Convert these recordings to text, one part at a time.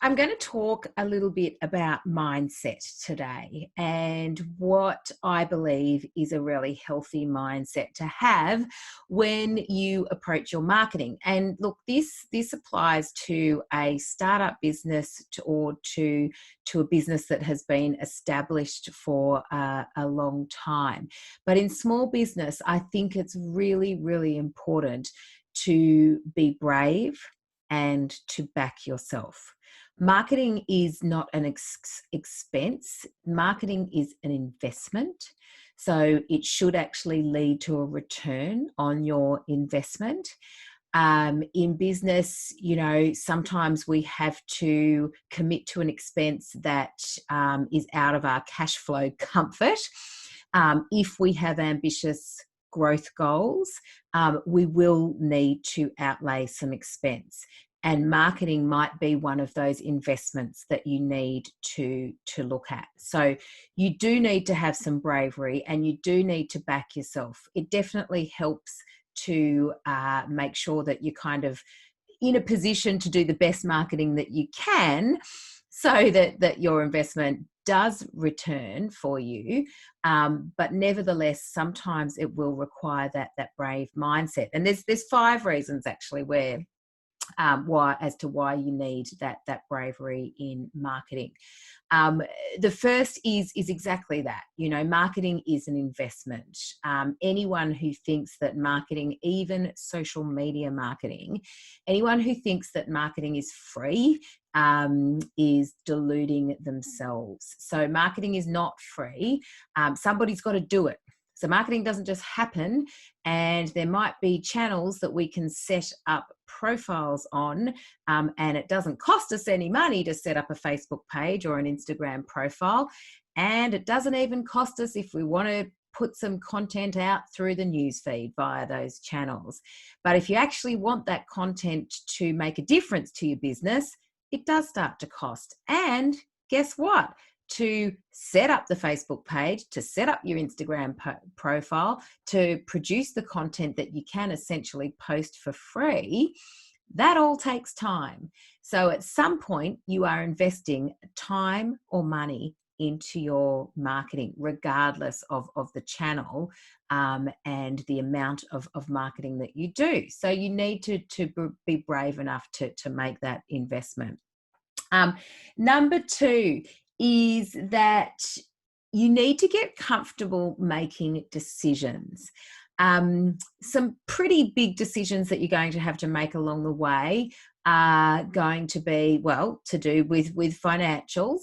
I'm going to talk a little bit about mindset today and what I believe is a really healthy mindset to have when you approach your marketing. And look, this applies to a startup business or to a business that has been established for a long time. But in small business, I think it's really, really important to be brave and to back yourself. Marketing is not an expense. Marketing is an investment. So it should actually lead to a return on your investment. In business, sometimes we have to commit to an expense that is out of our cash flow comfort. If we have ambitious growth goals, we will need to outlay some expense. And marketing might be one of those investments that you need to look at. So you do need to have some bravery and you do need to back yourself. It definitely helps to make sure that you're kind of in a position to do the best marketing that you can so that your investment does return for you. But nevertheless, sometimes it will require that brave mindset. And there's 5 reasons actually why you need that bravery in marketing. The first is exactly that. Marketing is an investment. Anyone who thinks that marketing, even social media marketing, anyone who thinks that marketing is free is deluding themselves. So marketing is not free. Somebody's got to do it. So marketing doesn't just happen, and there might be channels that we can set up profiles on, and it doesn't cost us any money to set up a Facebook page or an Instagram profile, and it doesn't even cost us if we want to put some content out through the newsfeed via those channels. But if you actually want that content to make a difference to your business, it does start to cost. And guess what? To set up the Facebook page, to set up your Instagram profile, to produce the content that you can essentially post for free, that all takes time. So at some point, you are investing time or money into your marketing, regardless of the channel and the amount of marketing that you do. So you need to be brave enough to make that investment. Number 2 is that you need to get comfortable making decisions. Some pretty big decisions that you're going to have to make along the way are going to be, to do with financials.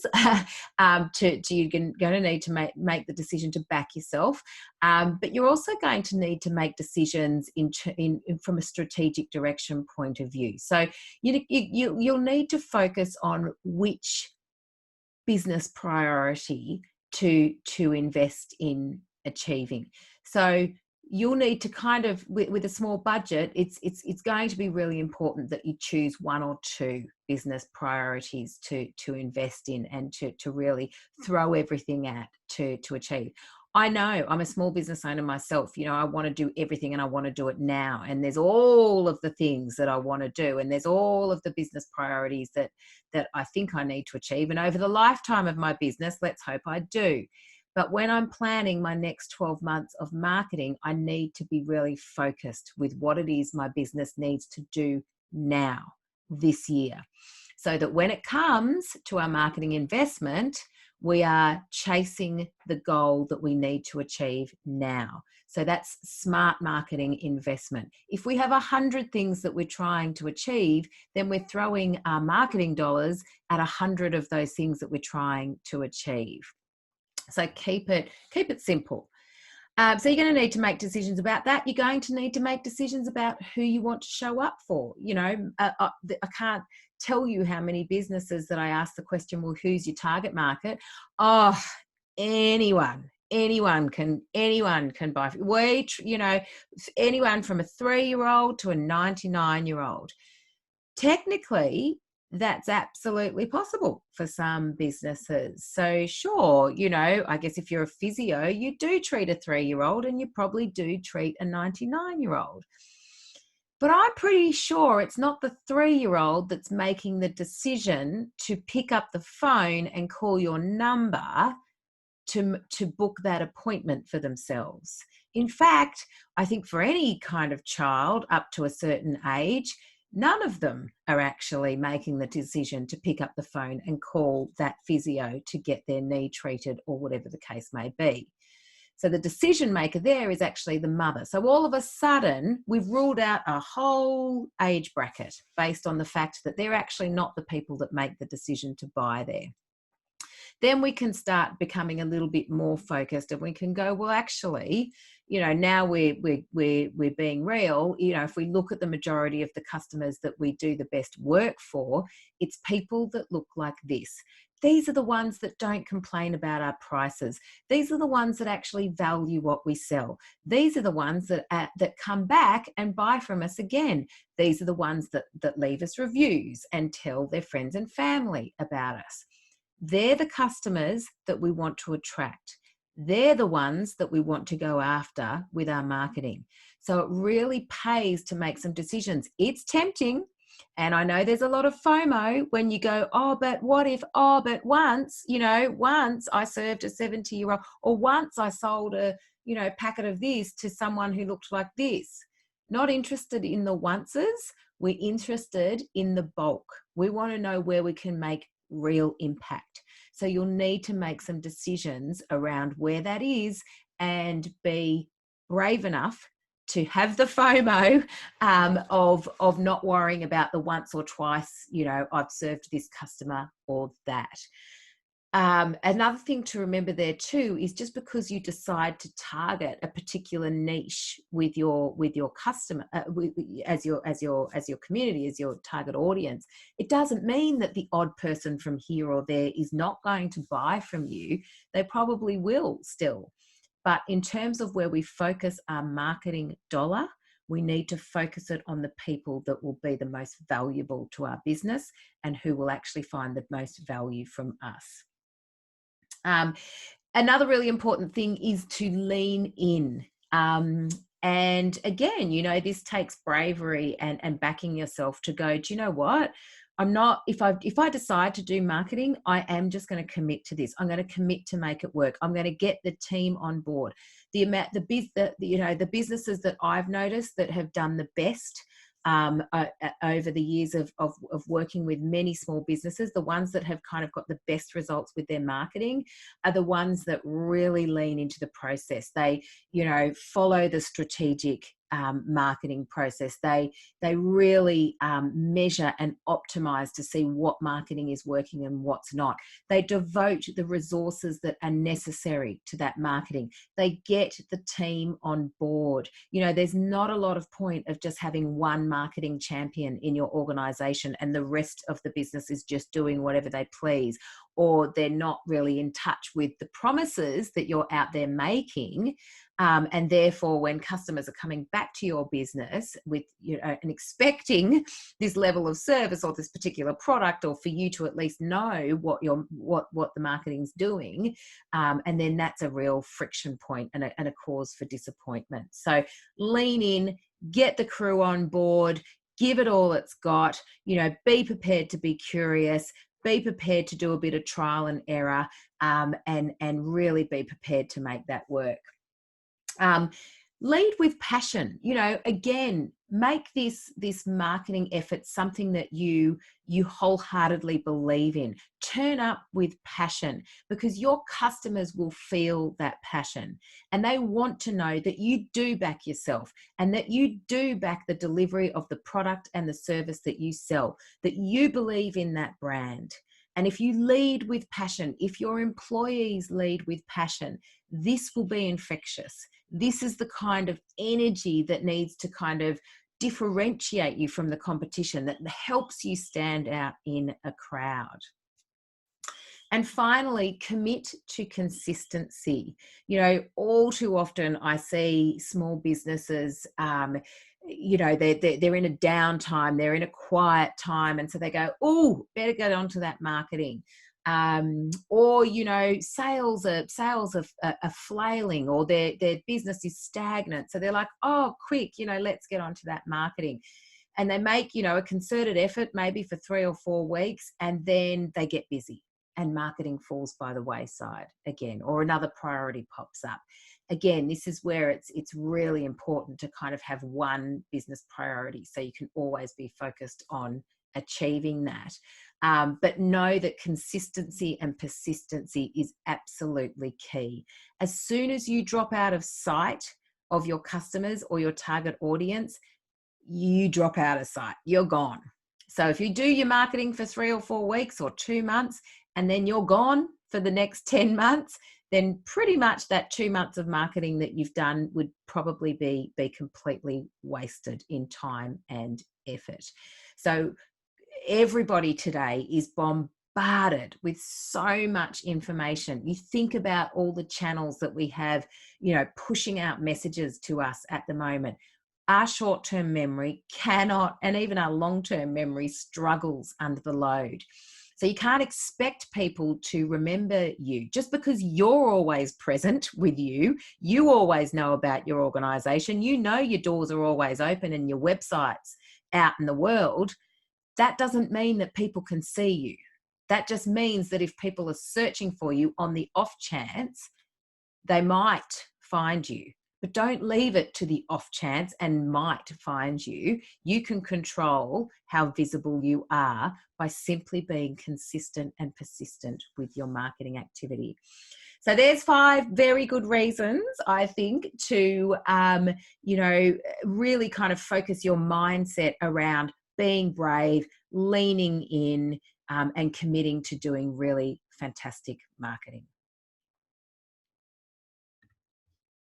You're going to need to make the decision to back yourself, but you're also going to need to make decisions from a strategic direction point of view. So you'll need to focus on which business priority to invest in achieving. So you'll need to kind of, with a small budget, it's going to be really important that you choose 1 or 2 business priorities to invest in and to really throw everything at to achieve. I know I'm a small business owner myself. I want to do everything and I want to do it now. And there's all of the things that I want to do. And there's all of the business priorities that I think I need to achieve. And over the lifetime of my business, let's hope I do. But when I'm planning my next 12 months of marketing, I need to be really focused with what it is my business needs to do now, this year, so that when it comes to our marketing investment, we are chasing the goal that we need to achieve now. So that's smart marketing investment. If we have 100 things that we're trying to achieve, then we're throwing our marketing dollars at 100 of those things that we're trying to achieve. So keep it simple. So you're going to need to make decisions about that. You're going to need to make decisions about who you want to show up for. I can't tell you how many businesses that I ask the question, well, who's your target market? Oh, anyone can buy. Anyone from a 3-year-old to a 99-year-old. Technically, that's absolutely possible for some businesses. So sure, I guess if you're a physio, you do treat a 3-year-old and you probably do treat a 99-year-old. But I'm pretty sure it's not the 3-year-old that's making the decision to pick up the phone and call your number to book that appointment for themselves. In fact, I think for any kind of child up to a certain age, none of them are actually making the decision to pick up the phone and call that physio to get their knee treated or whatever the case may be. So the decision maker there is actually the mother. So all of a sudden, we've ruled out a whole age bracket based on the fact that they're actually not the people that make the decision to buy there. Then we can start becoming a little bit more focused, and we can go, well, actually, now we're being real. If we look at the majority of the customers that we do the best work for, it's people that look like this. These are the ones that don't complain about our prices. These are the ones that actually value what we sell. These are the ones that come back and buy from us again. These are the ones that leave us reviews and tell their friends and family about us. They're the customers that we want to attract. They're the ones that we want to go after with our marketing. So it really pays to make some decisions. It's tempting. And I know there's a lot of FOMO when you go, oh, but what if, but once I served a 70-year-old, or once I sold a, packet of this to someone who looked like this. Not interested in the onces. We're interested in the bulk. We want to know where we can make real impact. So you'll need to make some decisions around where that is and be brave enough to have the FOMO of not worrying about the once or twice, I've served this customer or that. Another thing to remember there too is just because you decide to target a particular niche with your customer, as your community, as your target audience, it doesn't mean that the odd person from here or there is not going to buy from you. They probably will still. But in terms of where we focus our marketing dollar, we need to focus it on the people that will be the most valuable to our business and who will actually find the most value from us. Another really important thing is to lean in. And again, this takes bravery and backing yourself to go, do you know what? I'm not, if I decide to do marketing, I am just going to commit to this. I'm going to commit to make it work. I'm going to get the team on board. The businesses that I've noticed that have done the best over the years of working with many small businesses, the ones that have kind of got the best results with their marketing are the ones that really lean into the process. They, follow the strategic marketing process. They really measure and optimize to see what marketing is working and what's not. They devote the resources that are necessary to that marketing. They get the team on board. There's not a lot of point of just having one marketing champion in your organization and the rest of the business is just doing whatever they please, or they're not really in touch with the promises that you're out there making. And therefore, when customers are coming back to your business with, and expecting this level of service or this particular product, or for you to at least know what the marketing's doing, and then that's a real friction point and a cause for disappointment. So lean in, get the crew on board, give it all it's got. Be prepared to be curious. Be prepared to do a bit of trial and error, and really be prepared to make that work. Lead with passion. Again, make this marketing effort something that you wholeheartedly believe in. Turn up with passion, because your customers will feel that passion and they want to know that you do back yourself and that you do back the delivery of the product and the service that you sell, that you believe in that brand. And if you lead with passion, if your employees lead with passion, this will be infectious. This is the kind of energy that needs to kind of differentiate you from the competition, that helps you stand out in a crowd. And finally, commit to consistency. All too often I see small businesses, they're in a downtime, they're in a quiet time. And so they go, oh, better get onto that marketing. or sales are flailing, or their business is stagnant, so they're like, oh, quick, let's get onto that marketing. And they make a concerted effort maybe for 3 or 4 weeks, and then they get busy and marketing falls by the wayside again, or another priority pops up. Again, this is where it's really important to kind of have one business priority, so you can always be focused on achieving that. But know that consistency and persistency is absolutely key. As soon as you drop out of sight of your customers or your target audience, you drop out of sight, you're gone. So if you do your marketing for 3 or 4 weeks or 2 months, and then you're gone for the next 10 months, then pretty much that 2 months of marketing that you've done would probably be completely wasted in time and effort. So everybody today is bombarded with so much information. You think about all the channels that we have, pushing out messages to us at the moment. Our short-term memory cannot, and even our long-term memory struggles under the load. So you can't expect people to remember you just because you're always present with you. You always know about your organization. Your doors are always open and your website's out in the world. That doesn't mean that people can see you. That just means that if people are searching for you on the off chance, they might find you. But don't leave it to the off chance and might find you. You can control how visible you are by simply being consistent and persistent with your marketing activity. So there's 5 very good reasons, I think, to, really kind of focus your mindset around being brave, leaning in, and committing to doing really fantastic marketing.